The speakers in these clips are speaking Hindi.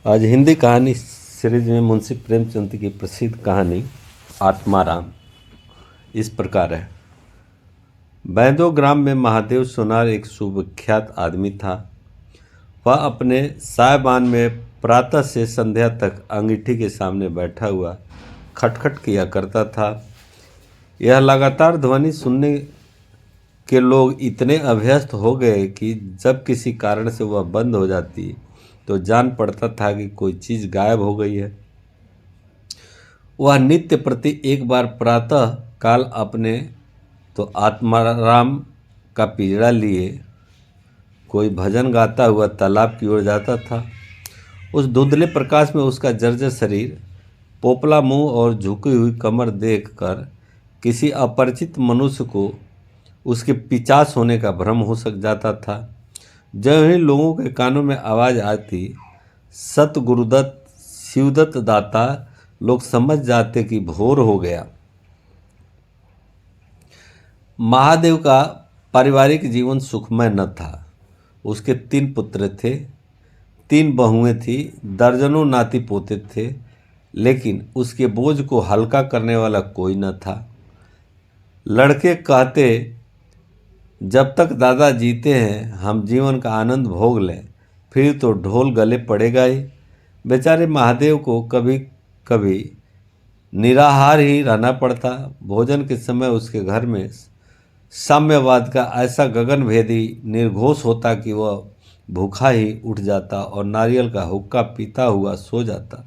आज हिंदी कहानी सीरीज में मुंशी प्रेमचंद की प्रसिद्ध कहानी आत्माराम इस प्रकार है। बैदो ग्राम में महादेव सोनार एक सुविख्यात आदमी था। वह अपने सायबान में प्रातः से संध्या तक अंगीठी के सामने बैठा हुआ खटखट किया करता था। यह लगातार ध्वनि सुनने के लोग इतने अभ्यस्त हो गए कि जब किसी कारण से वह बंद हो जाती तो जान पड़ता था कि कोई चीज़ गायब हो गई है। वह नित्य प्रति एक बार प्रातः काल अपने तो आत्माराम का पिंजड़ा लिए कोई भजन गाता हुआ तालाब की ओर जाता था। उस धुंधले प्रकाश में उसका जर्जर शरीर, पोपला मुंह और झुकी हुई कमर देखकर किसी अपरिचित मनुष्य को उसके पिचास होने का भ्रम हो सक जाता था। जब ही लोगों के कानों में आवाज़ आती सत गुरुदत्त शिवदत्त दाता, लोग समझ जाते कि भोर हो गया। महादेव का पारिवारिक जीवन सुखमय न था। उसके 3 पुत्र थे, 3 बहुएं थी, दर्जनों नाती पोते थे, लेकिन उसके बोझ को हल्का करने वाला कोई न था। लड़के कहते, जब तक दादा जीते हैं हम जीवन का आनंद भोग लें, फिर तो ढोल गले पड़ेगा ही। बेचारे महादेव को कभी कभी निराहार ही रहना पड़ता। भोजन के समय उसके घर में साम्यवाद का ऐसा गगनभेदी निर्घोष होता कि वह भूखा ही उठ जाता और नारियल का हुक्का पीता हुआ सो जाता।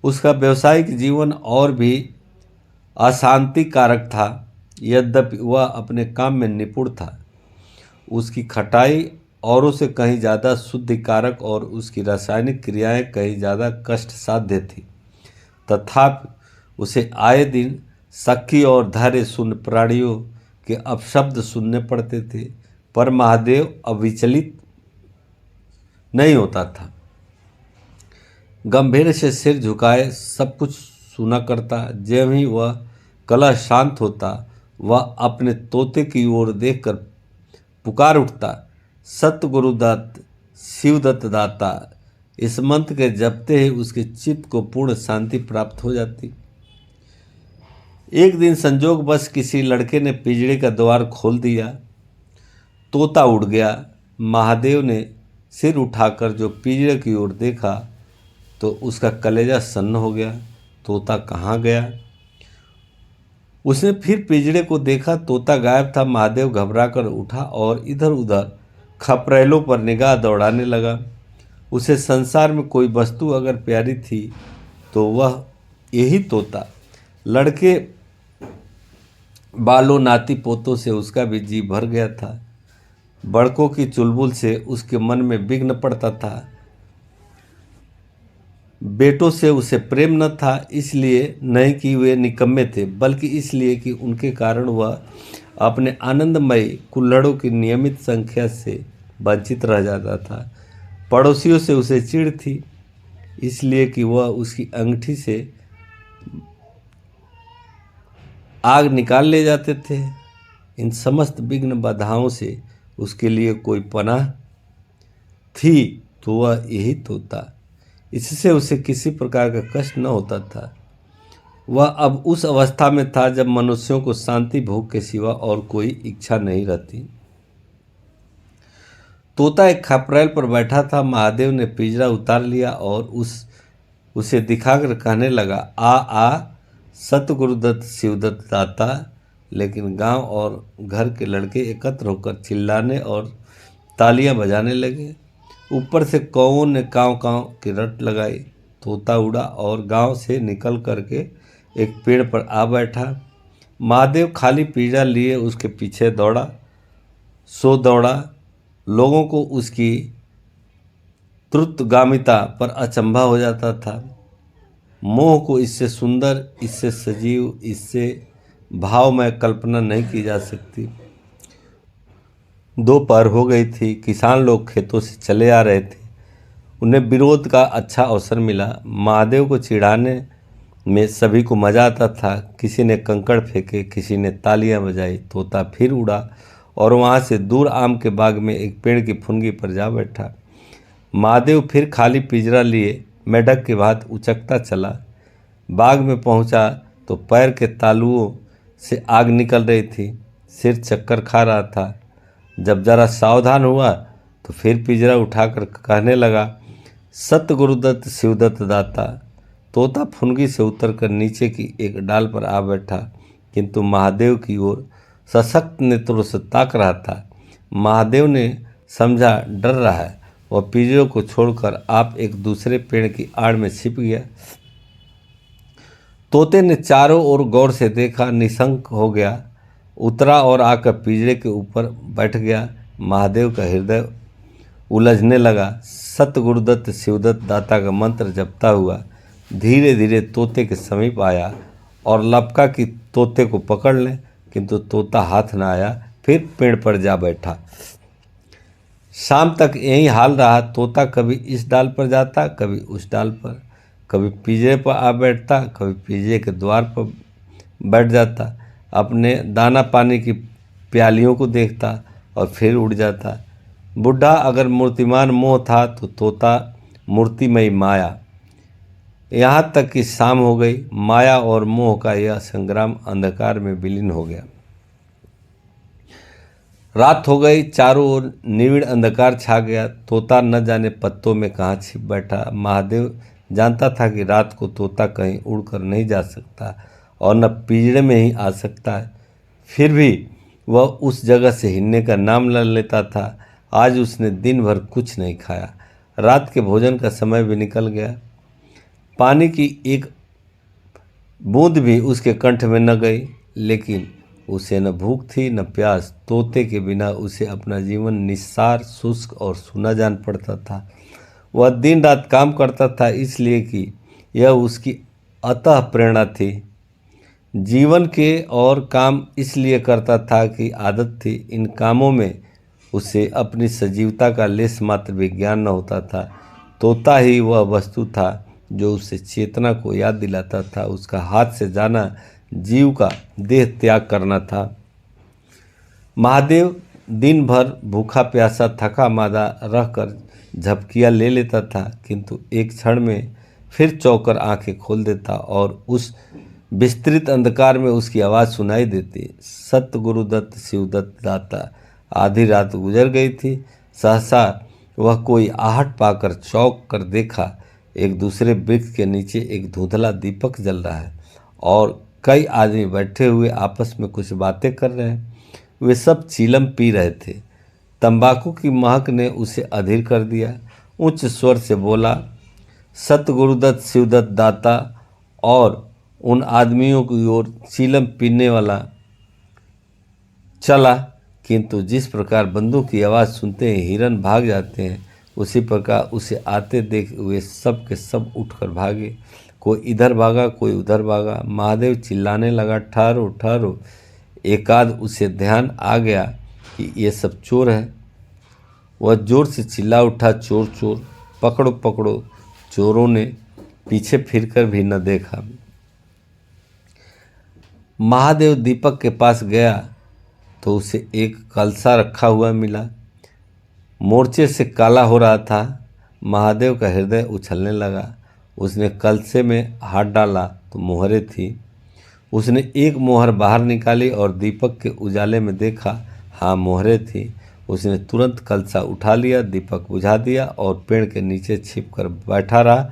उसका व्यवसायिक जीवन और भी अशांति कारक था। यद्यपि वह अपने काम में निपुण था, उसकी खटाई औरों से कहीं ज़्यादा शुद्धिकारक और उसकी रासायनिक क्रियाएं कहीं ज़्यादा कष्ट साध्य थी। तथापि उसे आए दिन सख्ती और धैर्य शून्य प्राणियों के अपशब्द सुनने पड़ते थे, पर महादेव अविचलित नहीं होता था। गंभीर से सिर झुकाए सब कुछ सुना करता। जब ही वह कलह शांत होता, वह अपने तोते की ओर देखकर पुकार उठता, सत गुरुदत्त शिवदत्त दाता। इस मंत्र के जपते ही उसके चित्त को पूर्ण शांति प्राप्त हो जाती। एक दिन संजोगवश किसी लड़के ने पिंजड़े का द्वार खोल दिया। तोता उड़ गया। महादेव ने सिर उठाकर जो पिंजड़े की ओर देखा तो उसका कलेजा सन्न हो गया। तोता कहाँ गया? उसने फिर पिंजड़े को देखा, तोता गायब था। महादेव घबराकर उठा और इधर उधर खपरेलों पर निगाह दौड़ाने लगा। उसे संसार में कोई वस्तु अगर प्यारी थी तो वह यही तोता। लड़के बालों नाती पोतों से उसका भी जी भर गया था। बड़कों की चुलबुल से उसके मन में विघ्न पड़ता था। बेटों से उसे प्रेम न था, इसलिए नहीं कि वे निकम्मे थे, बल्कि इसलिए कि उनके कारण वह अपने आनंदमयी कुल्हड़ों की नियमित संख्या से वंचित रह जाता था। पड़ोसियों से उसे चिढ़ थी, इसलिए कि वह उसकी अंगूठी से आग निकाल ले जाते थे। इन समस्त विघ्न बाधाओं से उसके लिए कोई पनाह थी तो वह यही तोता। इससे उसे किसी प्रकार का कष्ट न होता था। वह अब उस अवस्था में था जब मनुष्यों को शांति भोग के सिवा और कोई इच्छा नहीं रहती। तोता एक खपरेल पर बैठा था। महादेव ने पिंजरा उतार लिया और उसे दिखाकर कहने लगा, आ आ सत गुरुदत्त शिवदत्त दाता। लेकिन गांव और घर के लड़के एकत्र होकर चिल्लाने और तालियां बजाने लगे। ऊपर से कौओं ने काँव काँव की रट लगाई। तोता उड़ा और गांव से निकल करके एक पेड़ पर आ बैठा। महादेव खाली पिंजरा लिए उसके पीछे दौड़ा दौड़ा। लोगों को उसकी द्रुतगामिता पर अचंभा हो जाता था। मोह को इससे सुंदर, इससे सजीव, इससे भावमय कल्पना नहीं की जा सकती। दोपहर हो गई थी। किसान लोग खेतों से चले आ रहे थे। उन्हें विरोध का अच्छा अवसर मिला। महादेव को चिढ़ाने में सभी को मजा आता था। किसी ने कंकड़ फेंके, किसी ने तालियां बजाई। तोता फिर उड़ा और वहां से दूर आम के बाग में एक पेड़ की फुनगी पर जा बैठा। महादेव फिर खाली पिंजरा लिए मेढक के भांति उचकता चला। बाग में पहुंचा तो पैर के तालुओं से आग निकल रही थी, सिर चक्कर खा रहा था। जब जरा सावधान हुआ तो फिर पिंजरा उठाकर कहने लगा, सत गुरुदत्त शिवदत्त दाता। तोता फुनगी से उतरकर नीचे की एक डाल पर आ बैठा, किंतु महादेव की ओर सशक्त नेत्रों से ताक रहा था। महादेव ने समझा डर रहा है, वह पिंजरे को छोड़कर आप एक दूसरे पेड़ की आड़ में छिप गया। तोते ने चारों ओर गौर से देखा, निशंक हो गया, उतरा और आकर पिंजरे के ऊपर बैठ गया। महादेव का हृदय उलझने लगा। सत गुरुदत्त शिवदत्त दाता का मंत्र जपता हुआ धीरे धीरे तोते के समीप आया और लपका कि तोते को पकड़ लें, किंतु तोता हाथ न आया। फिर पेड़ पर जा बैठा। शाम तक यही हाल रहा। तोता कभी इस डाल पर जाता, कभी उस डाल पर, कभी पिंजरे पर आ बैठता, कभी पिंजरे के द्वार पर बैठ जाता, अपने दाना पानी की प्यालियों को देखता और फिर उड़ जाता। बुढ़ा अगर मूर्तिमान मोह था तो तोता मूर्तिमयी माया। यहाँ तक कि शाम हो गई। माया और मोह का यह संग्राम अंधकार में विलीन हो गया। रात हो गई, चारों ओर निविड़ अंधकार छा गया। तोता न जाने पत्तों में कहाँ छिप बैठा। महादेव जानता था कि रात को तोता कहीं उड़कर नहीं जा सकता और न पिंजरे में ही आ सकता है, फिर भी वह उस जगह से हिलने का नाम न लेता था। आज उसने दिन भर कुछ नहीं खाया। रात के भोजन का समय भी निकल गया। पानी की एक बूंद भी उसके कंठ में न गई, लेकिन उसे न भूख थी न प्यास। तोते के बिना उसे अपना जीवन निस्सार, शुष्क और सूना जान पड़ता था। वह दिन रात काम करता था इसलिए कि यह उसकी अतः प्रेरणा थी। जीवन के और काम इसलिए करता था कि आदत थी। इन कामों में उसे अपनी सजीवता का लेश मात्र भी ज्ञान न होता था। तोता ही वह वस्तु था जो उसे चेतना को याद दिलाता था। उसका हाथ से जाना जीव का देह त्याग करना था। महादेव दिन भर भूखा प्यासा थका मादा रहकर झपकियाँ ले लेता था, किंतु एक क्षण में फिर चौंकर आंखें खोल देता और उस विस्तृत अंधकार में उसकी आवाज़ सुनाई देती, सत गुरुदत्त शिवदत्त दाता। आधी रात गुजर गई थी। सहसा वह कोई आहट पाकर चौंक कर देखा। एक दूसरे वृक्ष के नीचे एक धुंधला दीपक जल रहा है और कई आदमी बैठे हुए आपस में कुछ बातें कर रहे हैं। वे सब चीलम पी रहे थे। तंबाकू की महक ने उसे अधीर कर दिया। उच्च स्वर से बोला, सत गुरुदत्त शिवदत्त दाता। और उन आदमियों की ओर चीलम पीने वाला चला, किंतु जिस प्रकार बंदूक की आवाज़ सुनते ही हिरन भाग जाते हैं, उसी प्रकार उसे आते देख वे सब के सब उठकर भागे। कोई इधर भागा, कोई उधर भागा। महादेव चिल्लाने लगा, ठहरो ठहरो। एकाध उसे ध्यान आ गया कि ये सब चोर हैं। वह जोर से चिल्ला उठा, चोर चोर, पकड़ो पकड़ो। चोरों ने पीछे फिरकर भी न देखा। महादेव दीपक के पास गया तो उसे एक कलसा रखा हुआ मिला। मोर्चे से काला हो रहा था। महादेव का हृदय उछलने लगा। उसने कलसे में हाथ डाला तो मोहरें थी। उसने एक मोहर बाहर निकाली और दीपक के उजाले में देखा, हाँ मोहरें थी। उसने तुरंत कलसा उठा लिया, दीपक बुझा दिया और पेड़ के नीचे छिपकर बैठा रहा।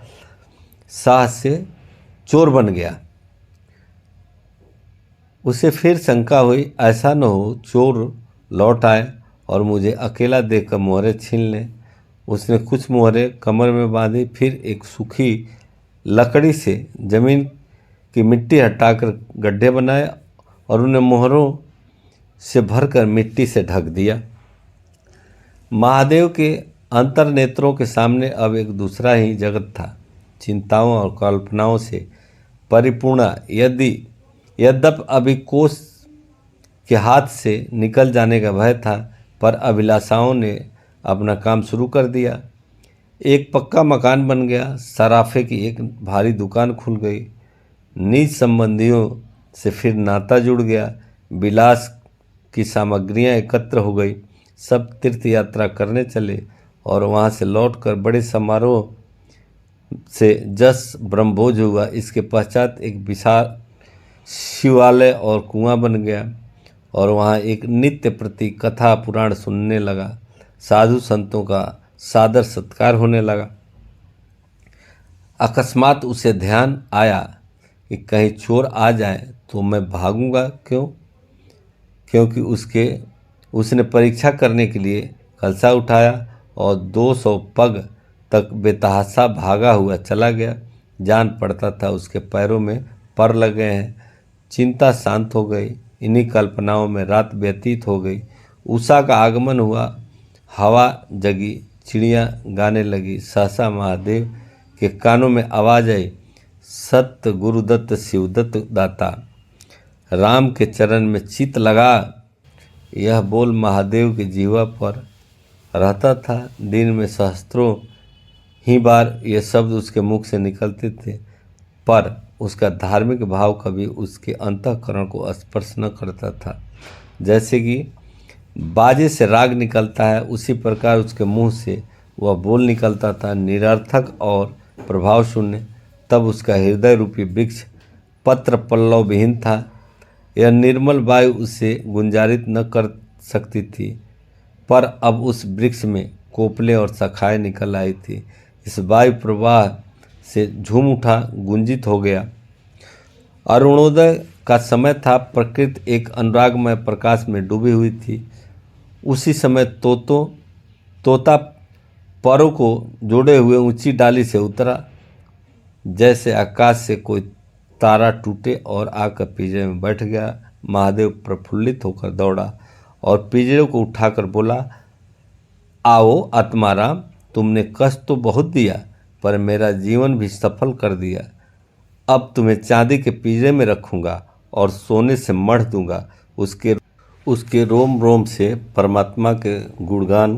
साहस से चोर बन गया। उसे फिर शंका हुई, ऐसा न हो चोर लौट आए और मुझे अकेला देखकर मोहरें छीन लें। उसने कुछ मोहरें कमर में बांधी, फिर एक सूखी लकड़ी से जमीन की मिट्टी हटाकर गड्ढे बनाए और उन्हें मोहरों से भरकर मिट्टी से ढक दिया। महादेव के अंतर नेत्रों के सामने अब एक दूसरा ही जगत था, चिंताओं और कल्पनाओं से परिपूर्ण। यद्यप अभी कोष के हाथ से निकल जाने का भय था, पर अभिलाषाओं ने अपना काम शुरू कर दिया। एक पक्का मकान बन गया, सराफे की एक भारी दुकान खुल गई, नीच संबंधियों से फिर नाता जुड़ गया, विलास की सामग्रियां एकत्र हो गई, सब तीर्थ यात्रा करने चले और वहाँ से लौटकर बड़े समारोह से जस ब्रह्मभोज हुआ। इसके पश्चात एक विशाल शिवालय और कुआं बन गया और वहाँ एक नित्य प्रति कथा पुराण सुनने लगा। साधु संतों का सादर सत्कार होने लगा। अकस्मात उसे ध्यान आया कि कहीं चोर आ जाए तो मैं भागूंगा क्यों, क्योंकि उसने परीक्षा करने के लिए कलशा उठाया और 200 पग तक बेतहाशा भागा हुआ चला गया। जान पड़ता था उसके पैरों में पर लग गए हैं। चिंता शांत हो गई। इन्हीं कल्पनाओं में रात व्यतीत हो गई। उषा का आगमन हुआ। हवा जगी, चिड़ियाँ गाने लगी। सहसा महादेव के कानों में आवाज आई, सत्य गुरुदत्त शिवदत्त दाता, राम के चरण में चित लगा। यह बोल महादेव के जीवा पर रहता था। दिन में सहस्त्रों ही बार ये शब्द उसके मुख से निकलते थे, पर उसका धार्मिक भाव कभी उसके अंतःकरण को स्पर्श न करता था। जैसे कि बाजे से राग निकलता है, उसी प्रकार उसके मुंह से वह बोल निकलता था, निरर्थक और प्रभाव शून्य। तब उसका हृदय रूपी वृक्ष पत्र पल्लव विहीन था। यह निर्मल वायु उसे गुंजारित न कर सकती थी, पर अब उस वृक्ष में कोपले और शाखाएं निकल आई थी। इस वायु प्रवाह से झूम उठा, गुंजित हो गया। अरुणोदय का समय था। प्रकृति एक अनुरागमय प्रकाश में डूबी हुई थी। उसी समय तोता परों को जोड़े हुए ऊंची डाली से उतरा। जैसे आकाश से कोई तारा टूटे और आकर पिंजरे में बैठ गया। महादेव प्रफुल्लित होकर दौड़ा और पिंजरे को उठाकर बोला, आओ आत्माराम, तुमने कष्ट तो बहुत दिया, पर मेरा जीवन भी सफल कर दिया। अब तुम्हें चांदी के पिंजरे में रखूंगा और सोने से मढ़ दूंगा। उसके रोम रोम से परमात्मा के गुणगान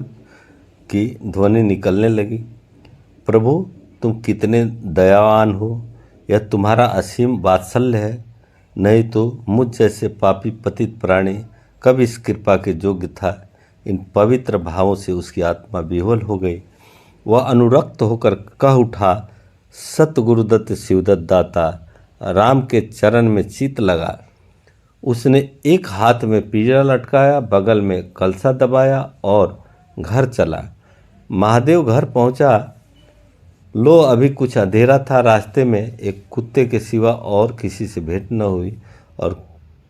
की ध्वनि निकलने लगी। प्रभु, तुम कितने दयावान हो, यह तुम्हारा असीम वात्सल्य है। नहीं तो मुझ जैसे पापी पतित प्राणी कब इस कृपा के योग्य था। इन पवित्र भावों से उसकी आत्मा विह्वल हो गई। वह अनुरक्त होकर कह उठा, सत गुरुदत्त शिवदत्त दाता, राम के चरण में चित लगा। उसने एक हाथ में पिंजरा लटकाया, बगल में कलसा दबाया और घर चला। महादेव घर पहुंचा। लो, अभी कुछ अंधेरा था। रास्ते में एक कुत्ते के सिवा और किसी से भेंट न हुई और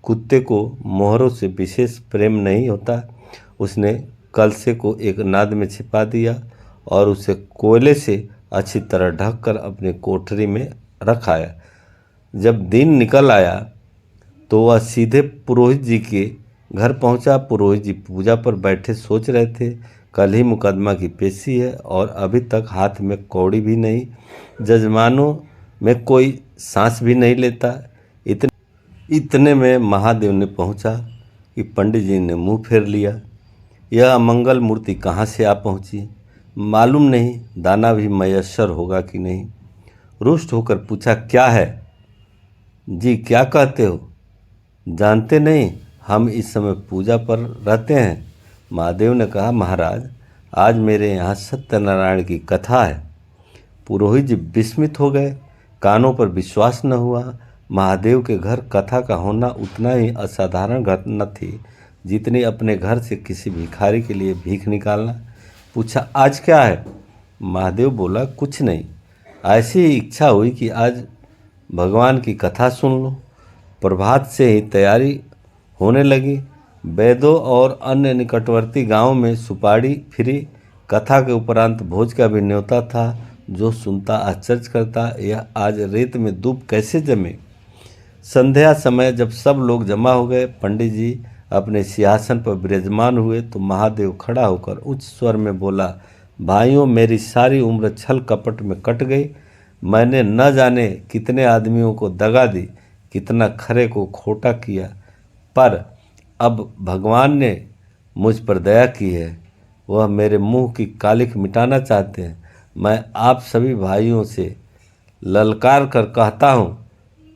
कुत्ते को मोहरों से विशेष प्रेम नहीं होता। उसने कलसे को एक नाद में छिपा दिया और उसे कोयले से अच्छी तरह ढककर अपनी कोठरी में रख आया। जब दिन निकल आया तो वह सीधे पुरोहित जी के घर पहुंचा। पुरोहित जी पूजा पर बैठे सोच रहे थे। कल ही मुकदमा की पेशी है और अभी तक हाथ में कौड़ी भी नहीं। जजमानों में कोई सांस भी नहीं लेता। इतने में महादेव ने पहुंचा कि पंडित जी ने मुंह फेर लिया। यह अमंगल मूर्ति कहाँ से आ पहुंची, मालूम नहीं दाना भी मयस्सर होगा कि नहीं। रुष्ट होकर पूछा, क्या है जी, क्या कहते हो? जानते नहीं, हम इस समय पूजा पर रहते हैं। महादेव ने कहा, महाराज, आज मेरे यहाँ सत्यनारायण की कथा है। पुरोहित जी विस्मित हो गए। कानों पर विश्वास न हुआ। महादेव के घर कथा का होना उतना ही असाधारण घटना थी जितनी अपने घर से किसी भिखारी के लिए भीख निकालना। पूछा, आज क्या है? महादेव बोला, कुछ नहीं, ऐसी ही इच्छा हुई कि आज भगवान की कथा सुन लो। प्रभात से ही तैयारी होने लगी। वैदों और अन्य निकटवर्ती गांवों में सुपाड़ी फिरी। कथा के उपरांत भोज का भी न्योता था। जो सुनता आश्चर्य करता, यह आज रेत में दूब कैसे जमे। संध्या समय जब सब लोग जमा हो गए, पंडित जी अपने सिंहासन पर विराजमान हुए तो महादेव खड़ा होकर उच्च स्वर में बोला, भाइयों, मेरी सारी उम्र छल कपट में कट गई। मैंने न जाने कितने आदमियों को दगा दी, कितना खरे को खोटा किया, पर अब भगवान ने मुझ पर दया की है। वह मेरे मुंह की कालिख मिटाना चाहते हैं। मैं आप सभी भाइयों से ललकार कर कहता हूँ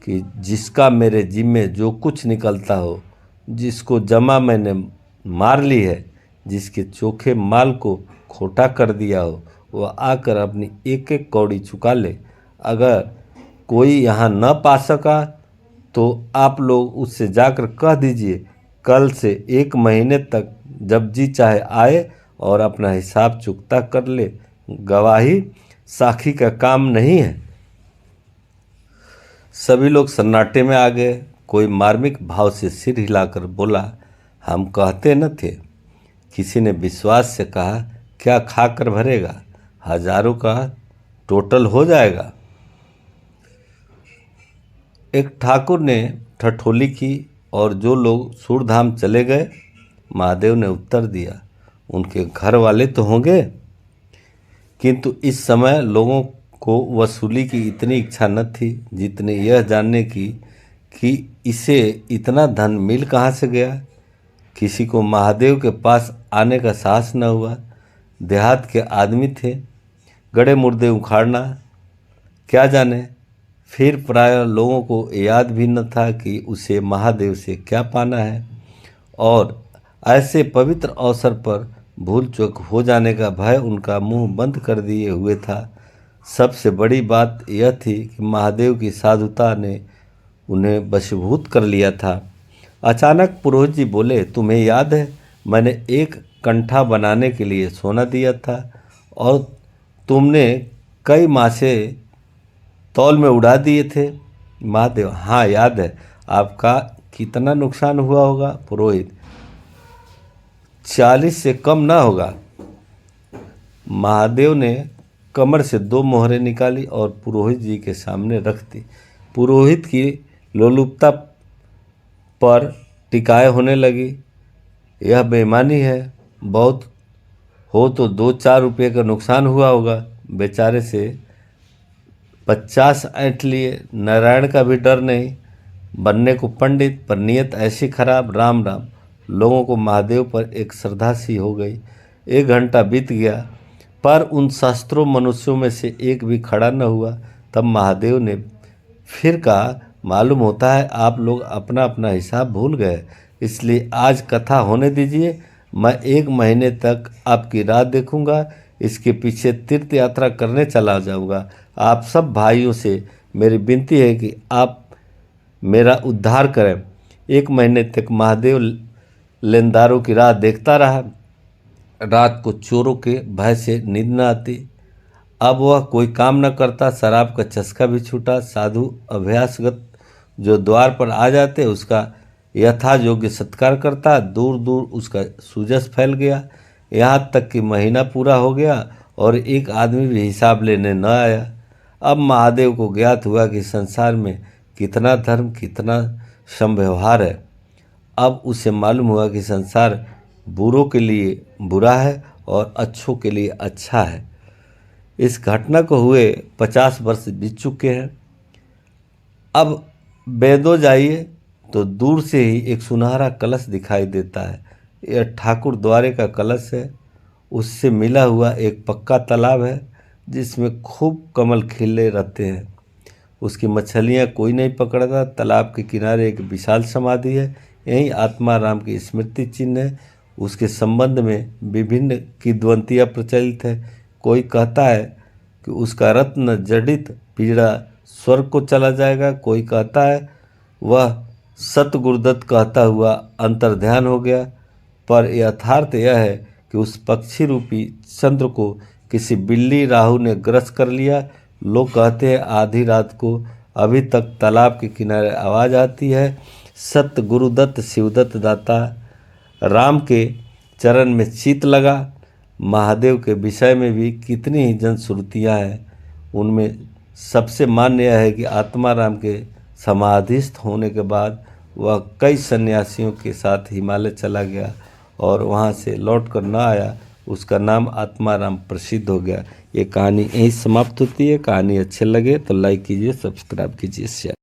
कि जिसका मेरे जिम्मे जो कुछ निकलता हो, जिसको जमा मैंने मार ली है, जिसके चोखे माल को खोटा कर दिया हो वह आकर अपनी एक एक कौड़ी चुका ले। अगर कोई यहाँ न पा सका तो आप लोग उससे जाकर कह दीजिए कल से 1 महीने तक जब जी चाहे आए और अपना हिसाब चुकता कर ले। गवाही साखी का काम नहीं है। सभी लोग सन्नाटे में आ गए। कोई मार्मिक भाव से सिर हिलाकर बोला, हम कहते न थे। किसी ने विश्वास से कहा, क्या खाकर भरेगा, हजारों का टोटल हो जाएगा। एक ठाकुर ने ठठोली की और जो लोग सूरधाम चले गए। महादेव ने उत्तर दिया, उनके घर वाले तो होंगे, किंतु इस समय लोगों को वसूली की इतनी इच्छा न थी जितनी यह जानने की कि इसे इतना धन मिल कहाँ से गया। किसी को महादेव के पास आने का साहस न हुआ। देहात के आदमी थे, गड़े मुर्दे उखाड़ना क्या जाने। फिर प्राय लोगों को याद भी न था कि उसे महादेव से क्या पाना है, और ऐसे पवित्र अवसर पर भूल चूक हो जाने का भय उनका मुंह बंद कर दिए हुए था। सबसे बड़ी बात यह थी कि महादेव की साधुता ने उन्हें वशीभूत कर लिया था। अचानक पुरोहित जी बोले, तुम्हें याद है मैंने एक कंठा बनाने के लिए सोना दिया था और तुमने कई मासे तौल में उड़ा दिए थे। महादेव, हाँ याद है। आपका कितना नुकसान हुआ होगा? पुरोहित, 40 से कम ना होगा। महादेव ने कमर से 2 मोहरें निकाली और पुरोहित जी के सामने रख दी। पुरोहित की लोलुपता पर टिकाए होने लगी। यह बेईमानी है। बहुत हो तो 2-4 रुपये का नुकसान हुआ होगा। बेचारे से 50 ऐंठ लिए। नारायण का भी डर नहीं, बनने को पंडित पर नीयत ऐसी खराब। राम राम। लोगों को महादेव पर एक श्रद्धा सी हो गई। 1 घंटा बीत गया पर उन शास्त्रों मनुष्यों में से एक भी खड़ा न हुआ। तब महादेव ने फिर कहा, मालूम होता है आप लोग अपना अपना हिसाब भूल गए, इसलिए आज कथा होने दीजिए। मैं 1 महीने तक आपकी राह देखूंगा। इसके पीछे तीर्थ यात्रा करने चला जाऊंगा। आप सब भाइयों से मेरी विनती है कि आप मेरा उद्धार करें। 1 महीने तक महादेव लेनदारों की राह देखता रहा। रात को चोरों के भय से नींद न आती। अब वह कोई काम न करता। शराब का चस्का भी छूटा। साधु अभ्यासगत जो द्वार पर आ जाते उसका यथा योग्य सत्कार करता। दूर दूर उसका सूजस फैल गया। यहाँ तक कि महीना पूरा हो गया और एक आदमी भी हिसाब लेने न आया। अब महादेव को ज्ञात हुआ कि संसार में कितना धर्म, कितना समव्यवहार है। अब उसे मालूम हुआ कि संसार बुरों के लिए बुरा है और अच्छों के लिए अच्छा है। इस घटना को हुए 50 वर्ष बीत चुके हैं। अब बेदो जाइए तो दूर से ही एक सुनहरा कलश दिखाई देता है। यह ठाकुर द्वारे का कलश है। उससे मिला हुआ एक पक्का तालाब है जिसमें खूब कमल खिले रहते हैं। उसकी मछलियाँ कोई नहीं पकड़ता। तालाब के किनारे एक विशाल समाधि है। यही आत्माराम की स्मृति चिन्ह है। उसके संबंध में विभिन्न किंवदंतियाँ प्रचलित है। कोई कहता है कि उसका रत्न जड़ित पीड़ा स्वर्ग को चला जाएगा। कोई कहता है वह सतगुरुदत्त कहता हुआ अंतर्ध्यान हो गया। पर यथार्थ यह है कि उस पक्षी रूपी चंद्र को किसी बिल्ली राहु ने ग्रस कर लिया। लोग कहते हैं आधी रात को अभी तक तालाब के किनारे आवाज़ आती है, सत गुरुदत्त शिवदत्त दाता। राम के चरण में चित लगा। महादेव के विषय में भी कितनी ही जनश्रुतियाँ हैं। उनमें सबसे मान्य यह है कि आत्माराम के समाधिस्थ होने के बाद वह कई सन्यासियों के साथ हिमालय चला गया और वहाँ से लौट कर न आया। उसका नाम आत्माराम प्रसिद्ध हो गया। ये कहानी यहीं समाप्त होती है। कहानी अच्छे लगे तो लाइक कीजिए, सब्सक्राइब कीजिए, शेयर